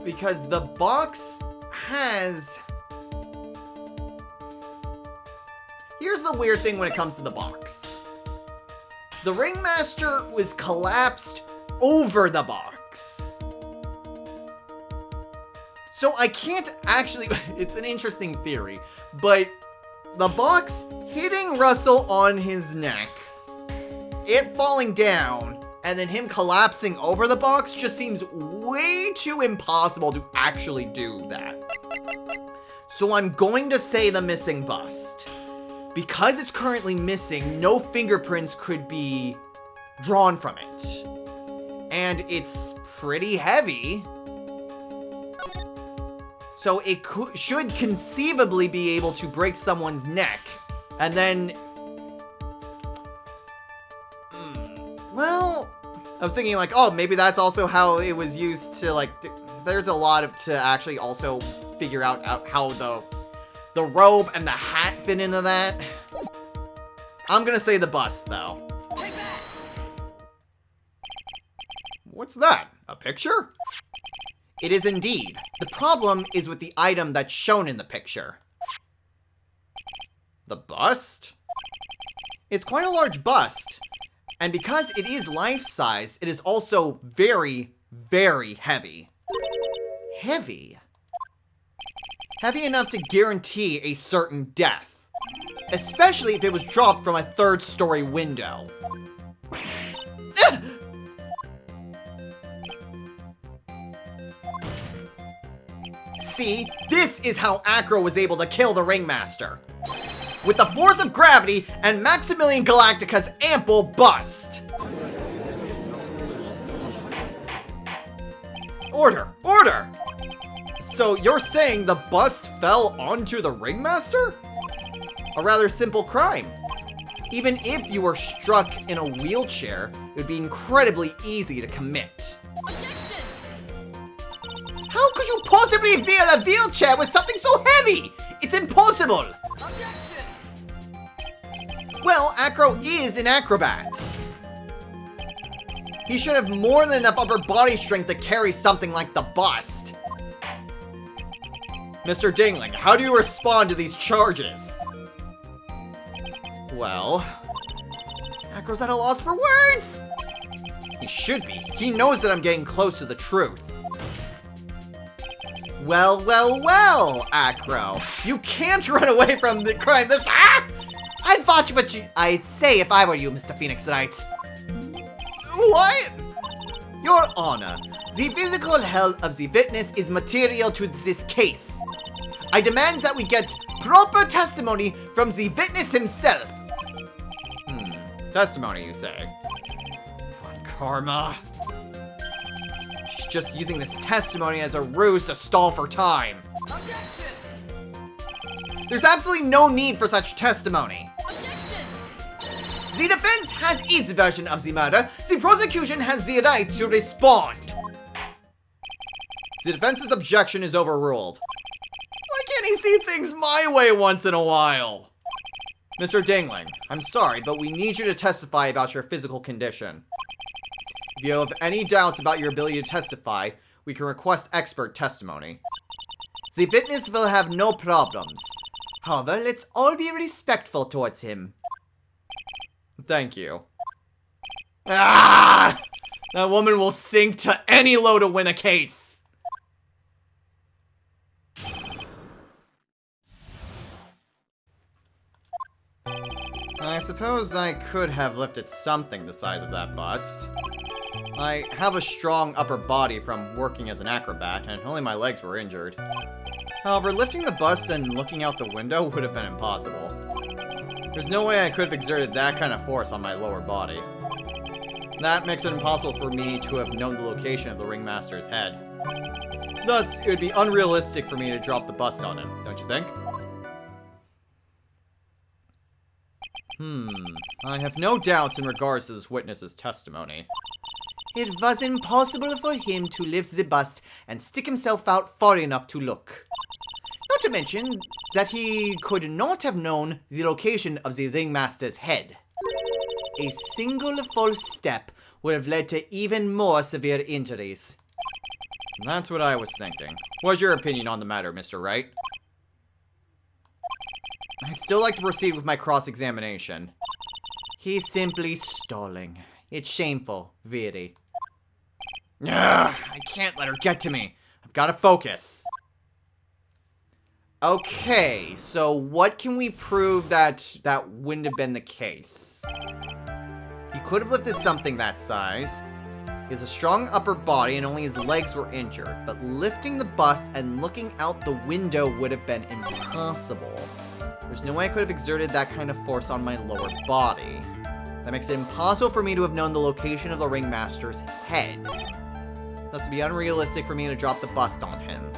because the box has... Here's the weird thing when it comes to the box. The ringmaster was collapsed over the box. So I can't actually... It's an interesting theory, but the box hitting Russell on his neck, it falling down, and then him collapsing over the box just seems way too impossible to actually do that. So I'm going to say the missing bust. Because it's currently missing, no fingerprints could be drawn from it. And it's pretty heavy. So it should conceivably be able to break someone's neck. And then... Well, I was thinking like, oh, maybe that's also how it was used to like... There's a lot of to actually also figure out how the robe and the hat fit into that. I'm gonna say the bust, though. Take that. What's that? A picture? It is indeed. The problem is with the item that's shown in the picture. The bust? It's quite a large bust. And because it is life-size, it is also very, very heavy. Heavy? Heavy enough to guarantee a certain death. Especially if it was dropped from a third-story window. See, this is how Acro was able to kill the Ringmaster. With the force of gravity and Maximilian Galactica's ample bust. Order! Order! So you're saying the bust fell onto the Ringmaster? A rather simple crime. Even if you were struck in a wheelchair, it would be incredibly easy to commit. Objection! How could you possibly feel a wheelchair with something so heavy? It's impossible! Objection! Well, Acro is an acrobat. He should have more than enough upper body strength to carry something like the bust. Mr. Dingling, how do you respond to these charges? Well, Acro's at a loss for words! He should be. He knows that I'm getting close to the truth. Well, well, well, Acro. You can't run away from the crime this- Ah! I'd watch what I'd say if I were you, Mr. Phoenix Knight. What? Your Honor, the physical health of the witness is material to this case. I demand that we get proper testimony from the witness himself. Testimony, you say? Von Karma. She's just using this testimony as a ruse to stall for time. Objection! There's absolutely no need for such testimony. Objection! The defense has its version of the murder. The prosecution has the right to respond. The defense's objection is overruled. Why can't he see things my way once in a while? Mr. Dingling, I'm sorry, but we need you to testify about your physical condition. If you have any doubts about your ability to testify, we can request expert testimony. The witness will have no problems. However, let's all be respectful towards him. Thank you. Ah! That woman will sink to any low to win a case. I suppose I could have lifted something the size of that bust. I have a strong upper body from working as an acrobat, and only my legs were injured. However, lifting the bust and looking out the window would have been impossible. There's no way I could have exerted that kind of force on my lower body. That makes it impossible for me to have known the location of the Ringmaster's head. Thus, it would be unrealistic for me to drop the bust on him, don't you think? I have no doubts in regards to this witness's testimony. It was impossible for him to lift the bust and stick himself out far enough to look. Not to mention that he could not have known the location of the Ringmaster's head. A single false step would have led to even more severe injuries. That's what I was thinking. What's your opinion on the matter, Mr. Wright? I'd still like to proceed with my cross-examination. He's simply stalling. It's shameful, really. Ugh, I can't let her get to me. I've got to focus. Okay, so what can we prove that wouldn't have been the case? He could have lifted something that size. He has a strong upper body and only his legs were injured, but lifting the bust and looking out the window would have been impossible. There's no way I could have exerted that kind of force on my lower body. That makes it impossible for me to have known the location of the ringmaster's head. Thus, it would be unrealistic for me to drop the bust on him.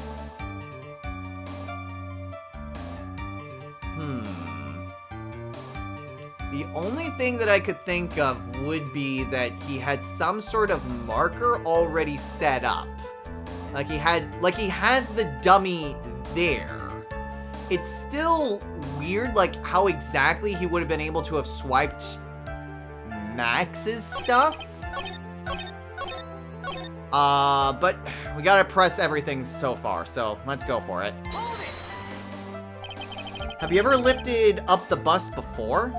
The only thing that I could think of would be that he had some sort of marker already set up. Like he had the dummy there. It's still weird, like, how exactly he would have been able to have swiped Max's stuff. But we gotta press everything so far, so let's go for it. Have you ever lifted up the bust before?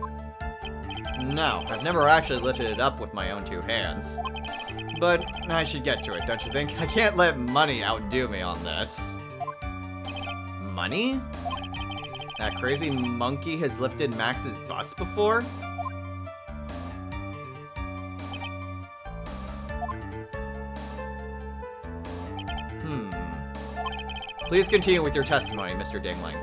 No, I've never actually lifted it up with my own two hands. But I should get to it, don't you think? I can't let money outdo me on this. Money? That crazy monkey has lifted Max's bust before? Please continue with your testimony, Mr. Dingling.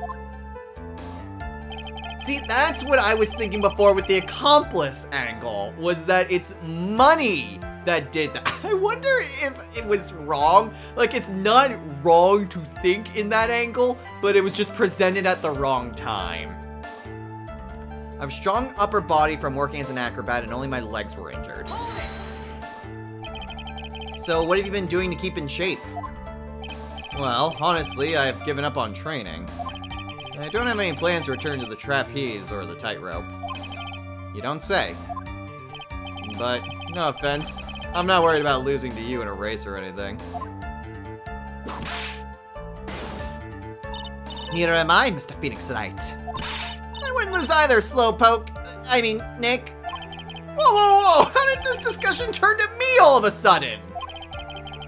See, that's what I was thinking before with the accomplice angle, was that it's money that did that. I wonder if it was wrong. Like, it's not wrong to think in that angle, but it was just presented at the wrong time. I have a strong upper body from working as an acrobat and only my legs were injured. So what have you been doing to keep in shape? Well, honestly, I've given up on training. I don't have any plans to return to the trapeze or the tightrope. You don't say. But, no offense, I'm not worried about losing to you in a race or anything. Neither am I, Mr. Phoenix Knight. I wouldn't lose either, Slowpoke. I mean, Nick. Whoa, whoa, whoa! How did this discussion turn to me all of a sudden?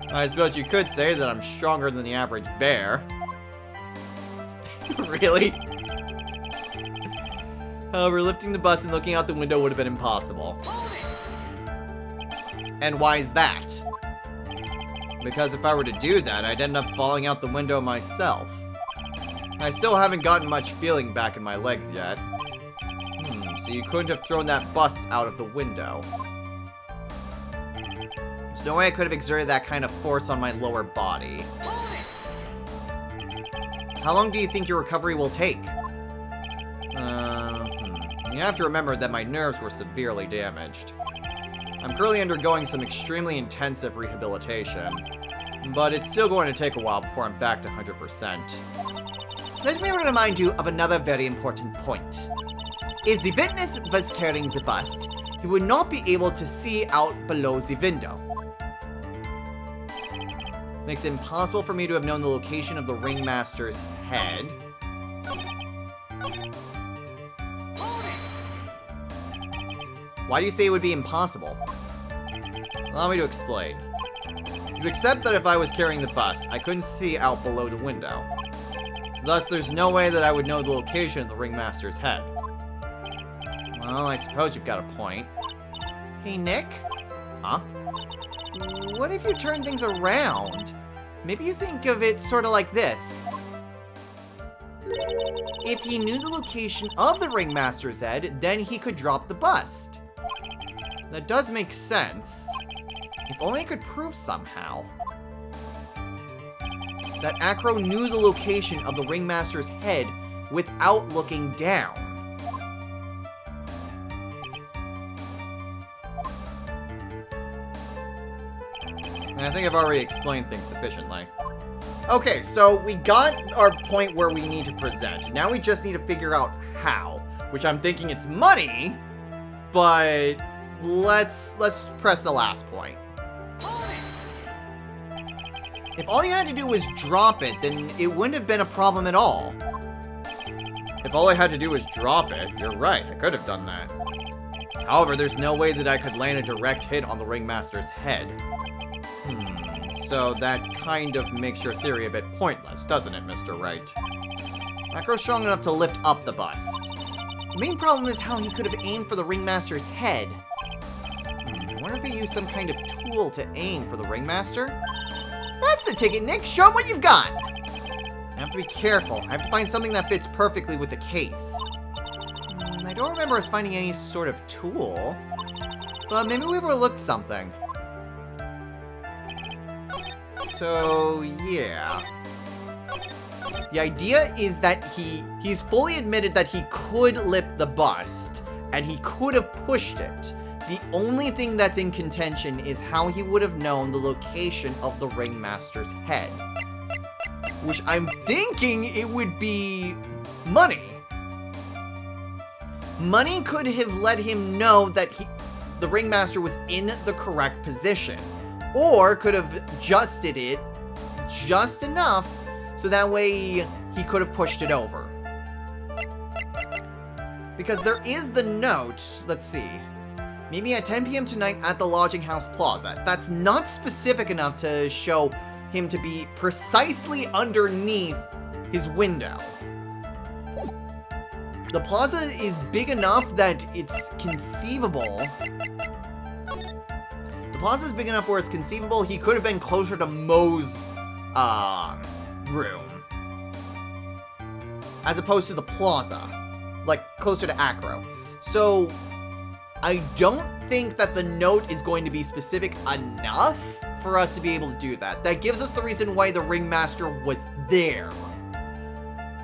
I suppose you could say that I'm stronger than the average bear. Really? However, lifting the bus and looking out the window would have been impossible. And why is that? Because if I were to do that, I'd end up falling out the window myself. I still haven't gotten much feeling back in my legs yet. So you couldn't have thrown that bus out of the window. There's no way I could have exerted that kind of force on my lower body. How long do you think your recovery will take? You have to remember that my nerves were severely damaged. I'm currently undergoing some extremely intensive rehabilitation, but it's still going to take a while before I'm back to 100%. Let me remind you of another very important point. If the witness was carrying the bust, he would not be able to see out below the window. Makes it impossible for me to have known the location of the ringmaster's head. Why do you say it would be impossible? Allow me to explain. You accept that if I was carrying the bus, I couldn't see out below the window. Thus, there's no way that I would know the location of the ringmaster's head. Well, I suppose you've got a point. Hey, Nick? Huh? What if you turn things around? Maybe you think of it sort of like this. If he knew the location of the ringmaster's head, then he could drop the bust. That does make sense. If only I could prove somehow that Acro knew the location of the ringmaster's head without looking down. And I think I've already explained things sufficiently. Okay, so we got our point where we need to present. Now we just need to figure out how, which I'm thinking it's money, but let's press the last point. If all you had to do was drop it, then it wouldn't have been a problem at all. If all I had to do was drop it, you're right, I could have done that. However, there's no way that I could land a direct hit on the Ringmaster's head. So that kind of makes your theory a bit pointless, doesn't it, Mr. Wright? Acro's strong enough to lift up the bust. The main problem is how he could have aimed for the Ringmaster's head. I wonder if he used some kind of tool to aim for the Ringmaster? That's the ticket, Nick! Show him what you've got! I have to be careful. I have to find something that fits perfectly with the case. I don't remember us finding any sort of tool. But maybe we overlooked something. So, yeah. The idea is that he's fully admitted that he could lift the bust, and he could have pushed it. The only thing that's in contention is how he would have known the location of the Ringmaster's head. Which I'm thinking it would be money. Money could have let him know that the Ringmaster was in the correct position. Or could have adjusted it just enough so that way he could have pushed it over. Because there is the note, let's see. Maybe at 10 p.m. tonight at the Lodging House Plaza. That's not specific enough to show him to be precisely underneath his window. The plaza is big enough that it's conceivable. The plaza is big enough where it's conceivable he could have been closer to Moe's room. As opposed to the plaza. Like, closer to Acro. So, I don't think that the note is going to be specific enough for us to be able to do that. That gives us the reason why the Ringmaster was there.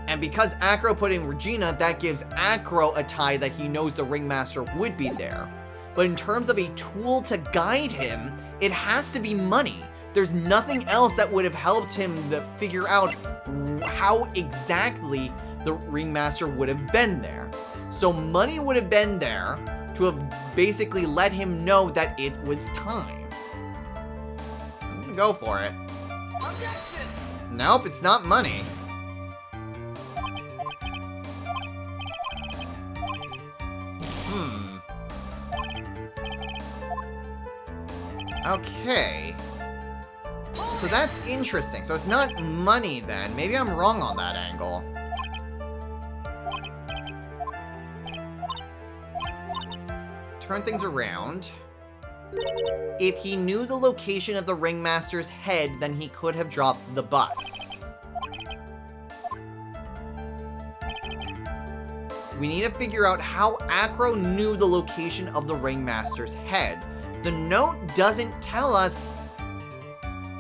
And because Acro put in Regina, that gives Acro a tie that he knows the Ringmaster would be there. But in terms of a tool to guide him, it has to be money. There's nothing else that would have helped him to figure out how exactly the Ringmaster would have been there. So money would have been there to have basically let him know that it was time. I'm gonna go for it. Objection! Nope, it's not money. Okay. So that's interesting. So it's not money then. Maybe I'm wrong on that angle. Turn things around. If he knew the location of the Ringmaster's head, then he could have dropped the bust. We need to figure out how Acro knew the location of the Ringmaster's head. The note doesn't tell us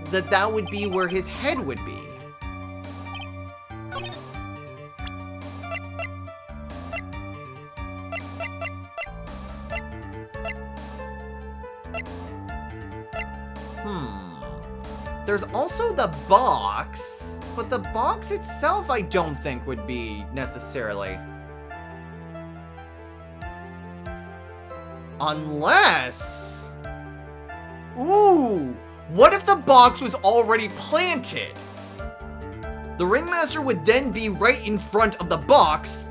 that that would be where his head would be. There's also the box, but the box itself I don't think would be necessarily. Unless... Ooh! What if the box was already planted? The Ringmaster would then be right in front of the box.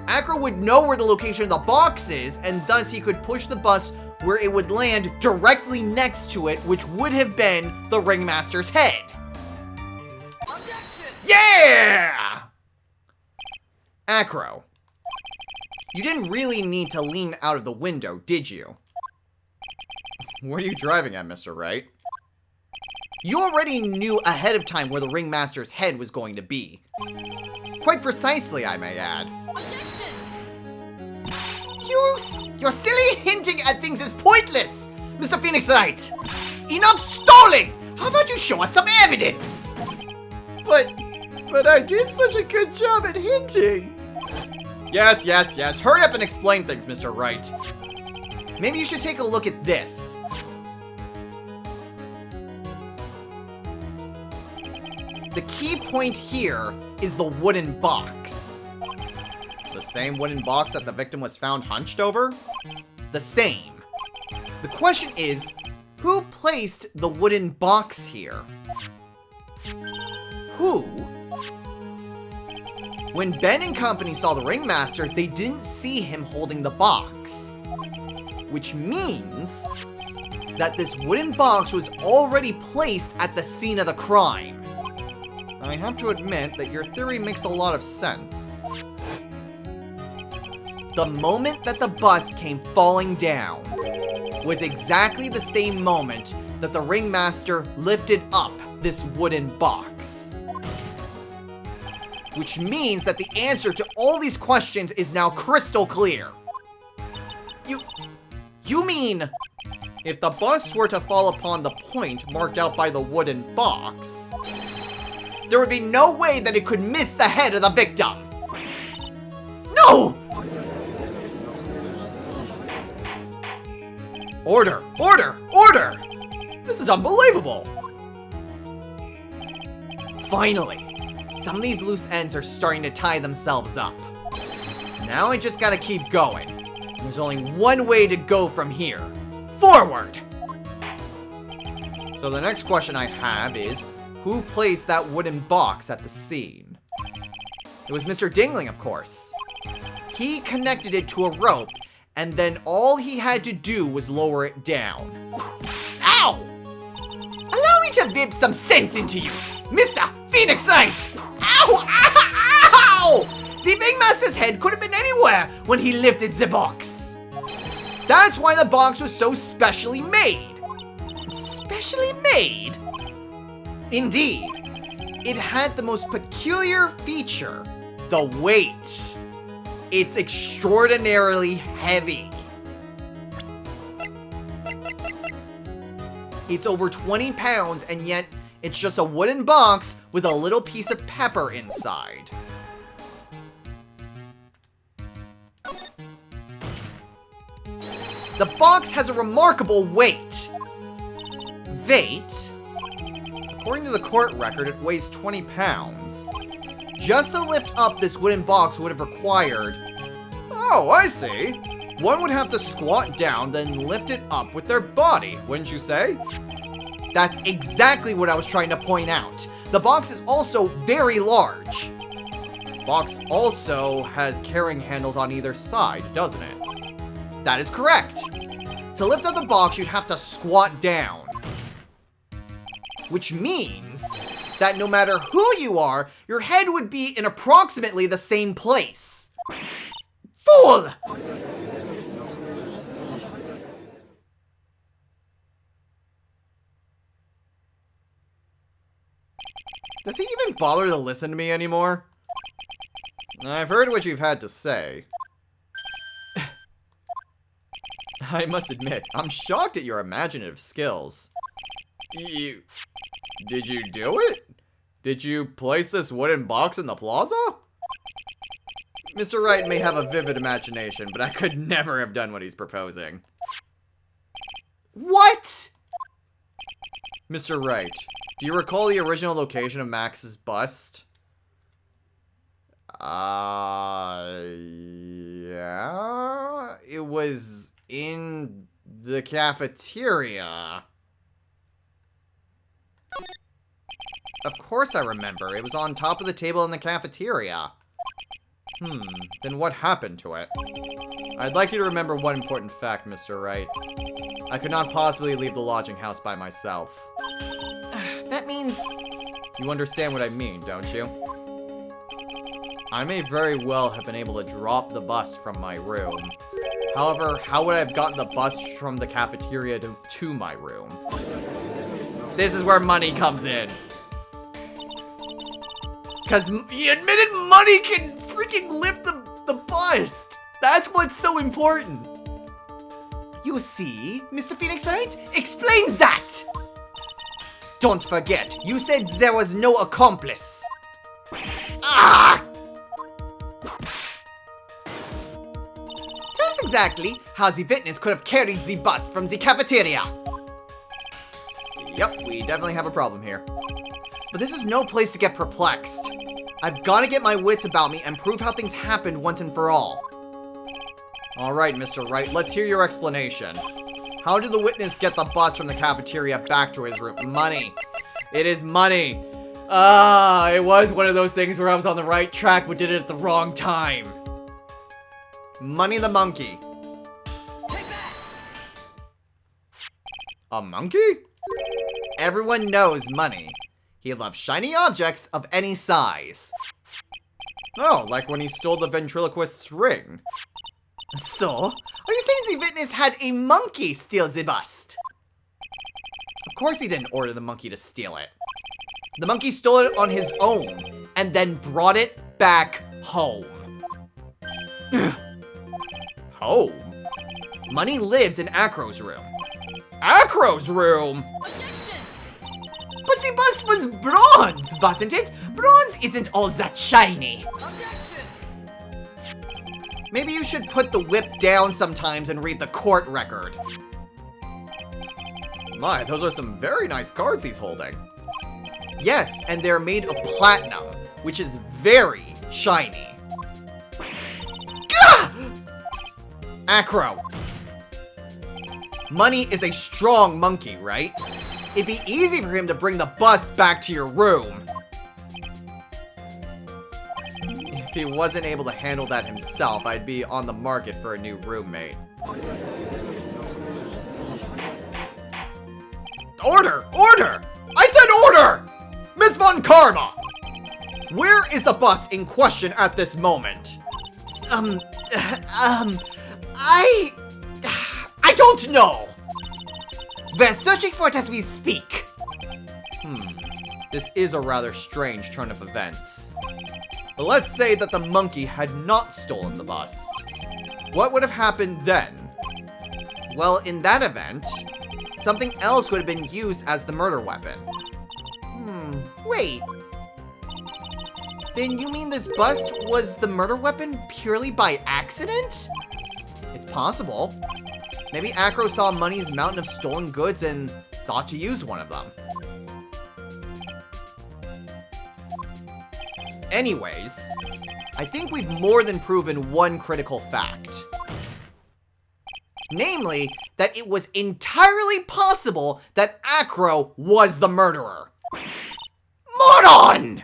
Acro would know where the location of the box is, and thus he could push the bus where it would land directly next to it, which would have been the Ringmaster's head. Objection! Yeah! Acro. You didn't really need to lean out of the window, did you? What are you driving at, Mr. Wright? You already knew ahead of time where the Ringmaster's head was going to be. Quite precisely, I may add. Objection! Your silly hinting at things is pointless, Mr. Phoenix Wright. Enough stalling! How about you show us some evidence? But I did such a good job at hinting. Yes. Hurry up and explain things, Mr. Wright. Maybe you should take a look at this. The key point here is the wooden box. The same wooden box that the victim was found hunched over? The same. The question is, who placed the wooden box here? Who? When Ben and company saw the ringmaster, they didn't see him holding the box. Which means that this wooden box was already placed at the scene of the crime. I have to admit that your theory makes a lot of sense. The moment that the bust came falling down was exactly the same moment that the ringmaster lifted up this wooden box. Which means that the answer to all these questions is now crystal clear. You mean, if the bust were to fall upon the point marked out by the wooden box, there would be no way that it could miss the head of the victim. No! Order! Order! Order! This is unbelievable! Finally, some of these loose ends are starting to tie themselves up. Now I just gotta keep going. There's only one way to go from here. Forward! So the next question I have is, who placed that wooden box at the scene? It was Mr. Dingling, of course. He connected it to a rope, and then all he had to do was lower it down. Ow! Allow me to vib some sense into you, Mr. Phoenix Knight! Ow! Ow! Ow! The Ringmaster's head could have been anywhere when he lifted the box. That's why the box was so specially made. Specially made? Indeed. It had the most peculiar feature, the weight. It's extraordinarily heavy. It's over 20 pounds, and yet it's just a wooden box with a little piece of pepper inside. The box has a remarkable weight. According to the court record, it weighs 20 pounds. Just to lift up this wooden box would have required... Oh, I see. One would have to squat down, then lift it up with their body, wouldn't you say? That's exactly what I was trying to point out. The box is also very large. The box also has carrying handles on either side, doesn't it? That is correct. To lift up the box, you'd have to squat down. Which means that no matter who you are, your head would be in approximately the same place. Fool! Does he even bother to listen to me anymore? I've heard what you've had to say. I must admit, I'm shocked at your imaginative skills. Did you do it? Did you place this wooden box in the plaza? Mr. Wright may have a vivid imagination, but I could never have done what he's proposing. What? Mr. Wright, do you recall the original location of Max's bust? Yeah. It was in the cafeteria. Of course I remember. It was on top of the table in the cafeteria. Then what happened to it? I'd like you to remember one important fact, Mr. Wright. I could not possibly leave the lodging house by myself. That means... You understand what I mean, don't you? I may very well have been able to drop the bust from my room. However, how would I have gotten the bust from the cafeteria to my room? This is where money comes in. Because he admitted money can freaking lift the bust. That's what's so important. You see, Mr. Phoenix Knight? Explains that! Don't forget, you said there was no accomplice. Ah! Tell us exactly how the witness could have carried the bust from the cafeteria. Yep, we definitely have a problem here. But this is no place to get perplexed. I've got to get my wits about me and prove how things happened once and for all. Alright, Mr. Wright, let's hear your explanation. How did the witness get the bus from the cafeteria back to his room? Money. It is money. It was one of those things where I was on the right track but did it at the wrong time. Money the monkey. A monkey? Everyone knows Money. He loves shiny objects of any size. Oh, like when he stole the ventriloquist's ring. So, are you saying the witness had a monkey steal the bust? Of course he didn't order the monkey to steal it. The monkey stole it on his own, and then brought it back home. Home? Money lives in Acro's room. Acro's room? Objection! But the bust was bronze, wasn't it? Bronze isn't all that shiny. Objection! Maybe you should put the whip down sometimes and read the court record. My, those are some very nice cards he's holding. Yes, and they're made of platinum, which is very shiny. Gah! Acro. Money is a strong monkey, right? It'd be easy for him to bring the bust back to your room. If he wasn't able to handle that himself, I'd be on the market for a new roommate. Order! Order! I said order! Miss Von Karma! Where is the bus in question at this moment? I don't know! We're searching for it as we speak. This is a rather strange turn of events. But let's say that the monkey had not stolen the bust. What would have happened then? Well, in that event, something else would have been used as the murder weapon. Wait. Then you mean this bust was the murder weapon purely by accident? It's possible. Maybe Acro saw Money's mountain of stolen goods and thought to use one of them. Anyways, I think we've more than proven one critical fact. Namely, that it was entirely possible that Acro was the murderer. Moron!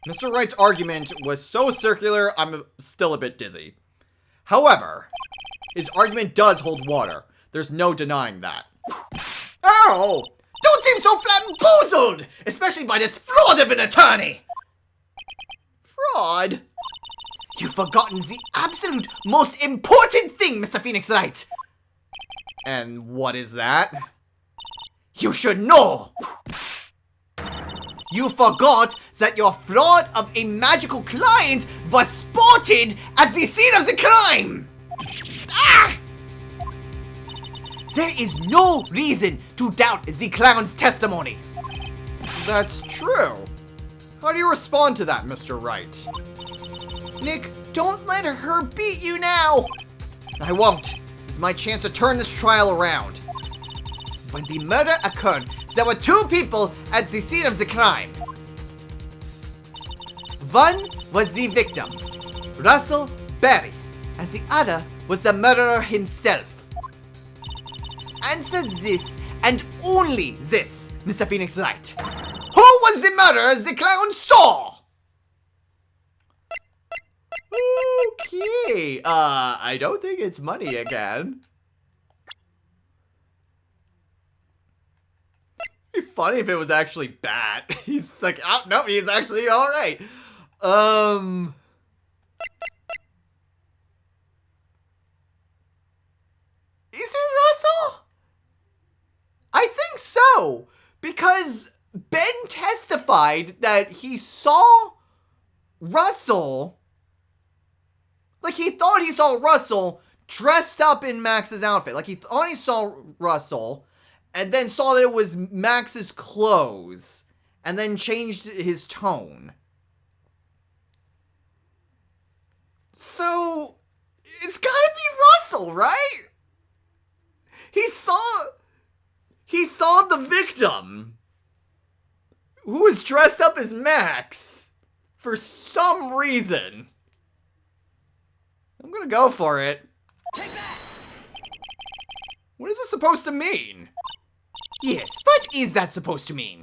Mr. Wright's argument was so circular, I'm still a bit dizzy. However, his argument does hold water. There's no denying that. Ow! Don't seem so flamboozled! Especially by this fraud of an attorney! Fraud? You've forgotten the absolute most important thing, Mr. Phoenix Wright! And what is that? You should know! You forgot that your fraud of a magical client was spotted at the scene of the crime! Ah! There is no reason to doubt the clown's testimony. That's true. How do you respond to that, Mr. Wright? Nick, don't let her beat you now. I won't. This is my chance to turn this trial around. When the murder occurred, there were two people at the scene of the crime. One was the victim, Russell Berry, and the other was the murderer himself. Answer this, and only this, Mr. Phoenix Wright. Who was the murderer the clown saw? Okay, I don't think it's Money again. It'd be funny if it was actually Bat. He's like, oh, no, he's actually alright. Is it Russell? I think so, because Ben testified that he saw Russell, like he thought he saw Russell dressed up in Max's outfit. Like he thought he saw Russell and then saw that it was Max's clothes and then changed his tone. So, it's gotta be Russell, right? He saw the victim who was dressed up as Max for some reason. I'm gonna go for it. Take that! What is this supposed to mean? Yes, what is that supposed to mean?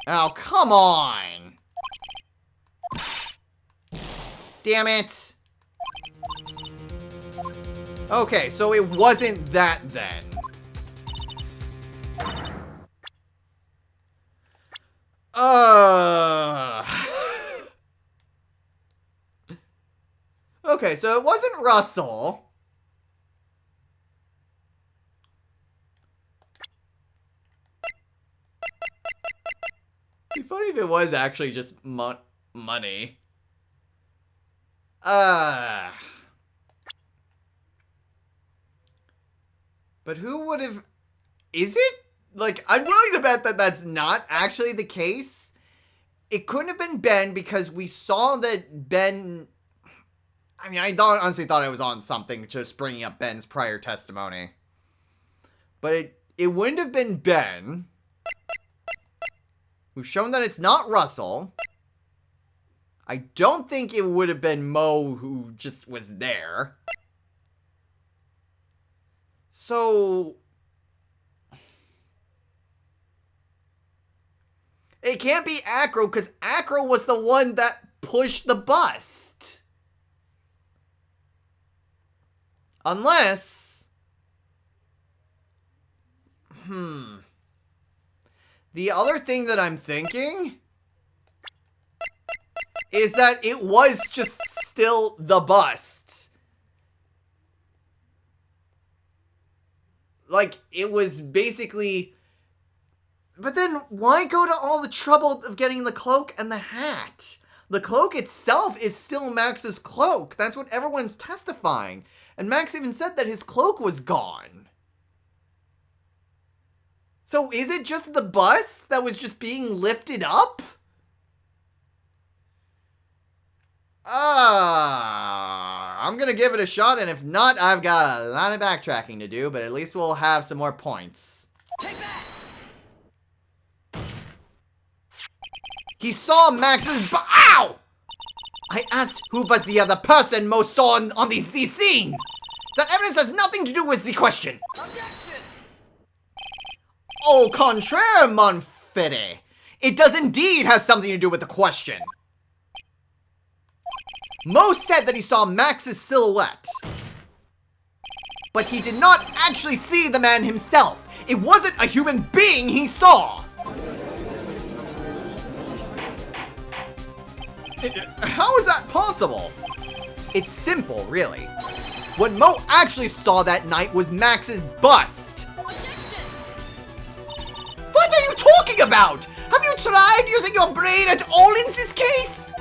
Oh, come on. Damn it. Okay, so it wasn't that then. Okay, so it wasn't Russell. It'd be funny if it was actually just money. But who would have... Is it? Like, I'm willing to bet that that's not actually the case. It couldn't have been Ben because we saw that Ben... I mean, I honestly thought I was on something just bringing up Ben's prior testimony. But it wouldn't have been Ben. We've shown that it's not Russell. I don't think it would have been Mo who just was there. So... It can't be Acro because Acro was the one that pushed the bust. Unless... The other thing that I'm thinking is that it was just still the bust. Like, it was basically... But then, why go to all the trouble of getting the cloak and the hat? The cloak itself is still Max's cloak. That's what everyone's testifying. And Max even said that his cloak was gone. So is it just the bus that was just being lifted up? I'm gonna give it a shot, and if not, I've got a lot of backtracking to do, but at least we'll have some more points. Take that! He saw Max's Ow! I asked who was the other person Mo saw on the scene. That evidence has nothing to do with the question. Objection! Au contraire, mon frère. It does indeed have something to do with the question. Mo said that he saw Max's silhouette. But he did not actually see the man himself. It wasn't a human being he saw. How is that possible? It's simple, really. What Mo actually saw that night was Max's bust. Objection! What are you talking about? Have you tried using your brain at all in this case?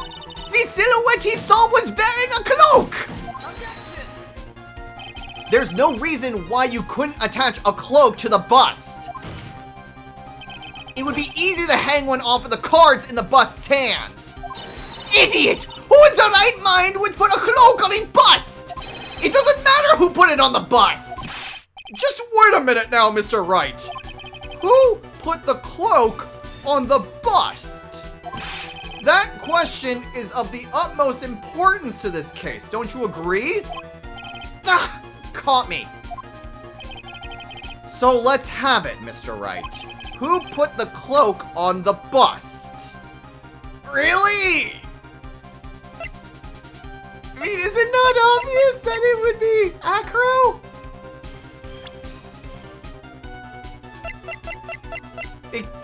The silhouette he saw was wearing a cloak! Objection! There's no reason why you couldn't attach a cloak to the bust. It would be easy to hang one off of the cards in the bust's hands. Idiot! Who in their right mind would put a cloak on a bust? It doesn't matter who put it on the bust! Just wait a minute now, Mr. Wright. Who put the cloak on the bust? That question is of the utmost importance to this case, don't you agree? Ah, caught me. So let's have it, Mr. Wright. Who put the cloak on the bust? Really? I mean, is it not obvious that it would be Acro?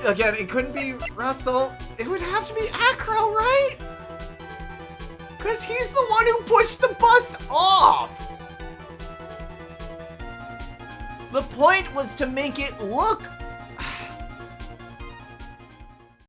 Again, it couldn't be Russell. It would have to be Acro, right? Because he's the one who pushed the bust off. The point was to make it look